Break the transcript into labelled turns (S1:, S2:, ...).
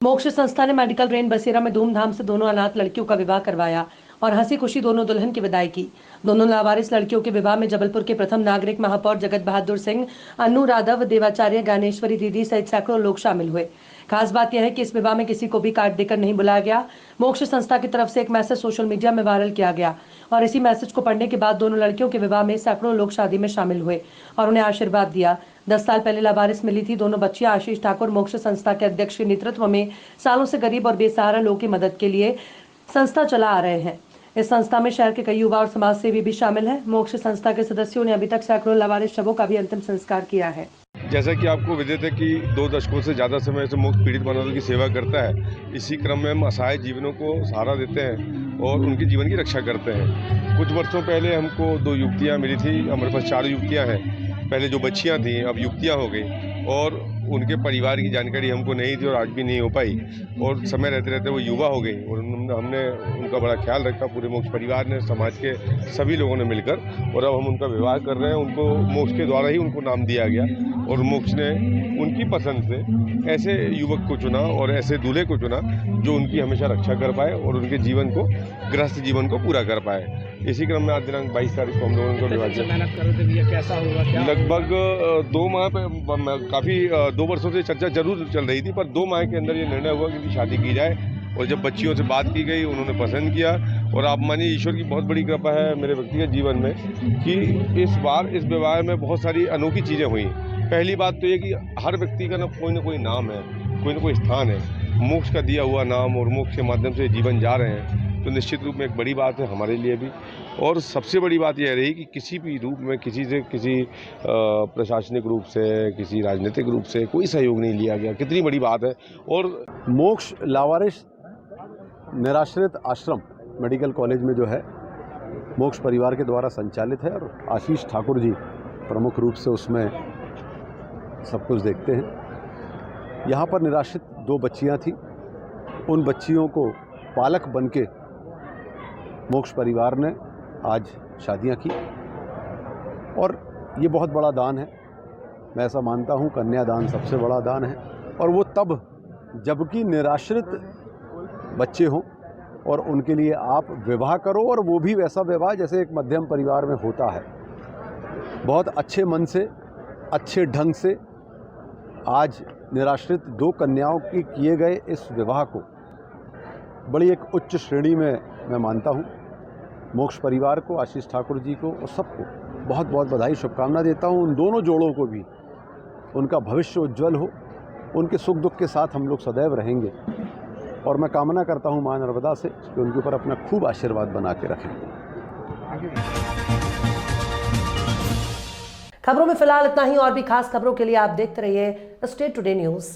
S1: मोक्ष संस्था ने मेडिकल रेंज बसेरा में धूमधाम से दोनों अनाथ लड़कियों का विवाह करवाया और हंसी खुशी दोनों दुल्हन की विदाई की। दोनों लावारिस लड़कियों के विवाह में जबलपुर के प्रथम नागरिक महापौर जगत बहादुर सिंह, अनुराधा देवाचार्य, ज्ञानेश्वरी दीदी सहित सैकड़ों लोग शामिल हुए। खास बात यह है कि इस विवाह में किसी को भी कार्ड देकर नहीं बुलाया गया। मोक्ष संस्था की तरफ से एक मैसेज सोशल मीडिया में वायरल किया गया और इसी मैसेज को पढ़ने के बाद दोनों लड़कियों के विवाह में सैकड़ों लोग शादी में शामिल हुए और उन्हें आशीर्वाद दिया। 10 साल पहले लावारिस मिली थी दोनों बच्चियां आशीष ठाकुर मोक्ष संस्था के अध्यक्ष के नेतृत्व में सालों से गरीब और बेसहारा लोगों की मदद के लिए संस्था चला आ रहे हैं। इस संस्था में शहर के कई युवा और समाज सेवी भी शामिल हैं। मोक्ष संस्था के सदस्यों ने अभी तक सैकड़ों लावारिस शवों का भी अंतिम संस्कार किया है।
S2: जैसा कि आपको विदित है कि 2 दशकों से ज़्यादा समय से मोक्ष पीड़ित मानवों की सेवा करता है। इसी क्रम में हम असहाय जीवनों को सहारा देते हैं और उनके जीवन की रक्षा करते हैं। कुछ वर्षों पहले हमको 2 युवतियाँ मिली थी। हमारे पास 4 युवतियाँ हैं। पहले जो बच्चियाँ थीं अब युवतियाँ हो गई और उनके परिवार की जानकारी हमको नहीं थी और आज भी नहीं हो पाई और समय रहते रहते वो युवा हो गई और हमने उनका बड़ा ख्याल रखा। पूरे मोक्ष परिवार ने, समाज के सभी लोगों ने मिलकर, और अब हम उनका विवाह कर रहे हैं। उनको मोक्ष के द्वारा ही उनको नाम दिया गया और मोक्ष ने उनकी पसंद से ऐसे युवक को चुना और ऐसे दूल्हे को चुना जो उनकी हमेशा रक्षा कर पाए और उनके जीवन को, गृहस्थ जीवन को पूरा कर पाए। इसी क्रम में आज दिनांक 22 तारीख को हम लोगों को विवाह किया।
S3: कैसा होगा?
S2: लगभग 2 माह पे काफ़ी 2 वर्षों से चर्चा जरूर चल रही थी, पर 2 माह के अंदर ये निर्णय हुआ कि शादी की जाए और जब बच्चियों से बात की गई उन्होंने पसंद किया। और आप मानिए ईश्वर की बहुत बड़ी कृपा है मेरे व्यक्तिगत जीवन में कि इस बार इस विवाह में बहुत सारी अनोखी चीज़ें हुई। पहली बात तो ये कि हर व्यक्ति का ना कोई नाम है, कोई ना कोई स्थान है। मोक्ष का दिया हुआ नाम और मोक्ष के माध्यम से जीवन जा रहे हैं तो निश्चित रूप में एक बड़ी बात है हमारे लिए भी। और सबसे बड़ी बात यह रही कि किसी भी रूप में किसी प्रशासनिक रूप से, किसी राजनीतिक रूप से कोई सहयोग नहीं लिया गया। कितनी बड़ी बात है। और
S4: मोक्ष लावारिस निराश्रित आश्रम मेडिकल कॉलेज में जो है मोक्ष परिवार के द्वारा संचालित है और आशीष ठाकुर जी प्रमुख रूप से उसमें सब कुछ देखते हैं। यहाँ पर निराश्रित 2 बच्चियाँ थीं। उन बच्चियों को पालक बनके मोक्ष परिवार ने आज शादियां की और ये बहुत बड़ा दान है। मैं ऐसा मानता हूँ कन्यादान सबसे बड़ा दान है और वो तब जबकि निराश्रित बच्चे हों और उनके लिए आप विवाह करो और वो भी वैसा विवाह जैसे एक मध्यम परिवार में होता है। बहुत अच्छे मन से, अच्छे ढंग से आज निराश्रित 2 कन्याओं की किए गए इस विवाह को बड़ी एक उच्च श्रेणी में मैं मानता हूँ। मोक्ष परिवार को, आशीष ठाकुर जी को और सबको बहुत बहुत बधाई, शुभकामना देता हूँ। उन दोनों जोड़ों को भी उनका भविष्य उज्जवल हो, उनके सुख दुख के साथ हम लोग सदैव रहेंगे और मैं कामना करता हूँ मां नर्मदा से कि उनके ऊपर अपना खूब आशीर्वाद बना के रखें।
S1: खबरों में फिलहाल इतना ही। और भी खास खबरों के लिए आप देखते रहिए स्टेट टुडे न्यूज़।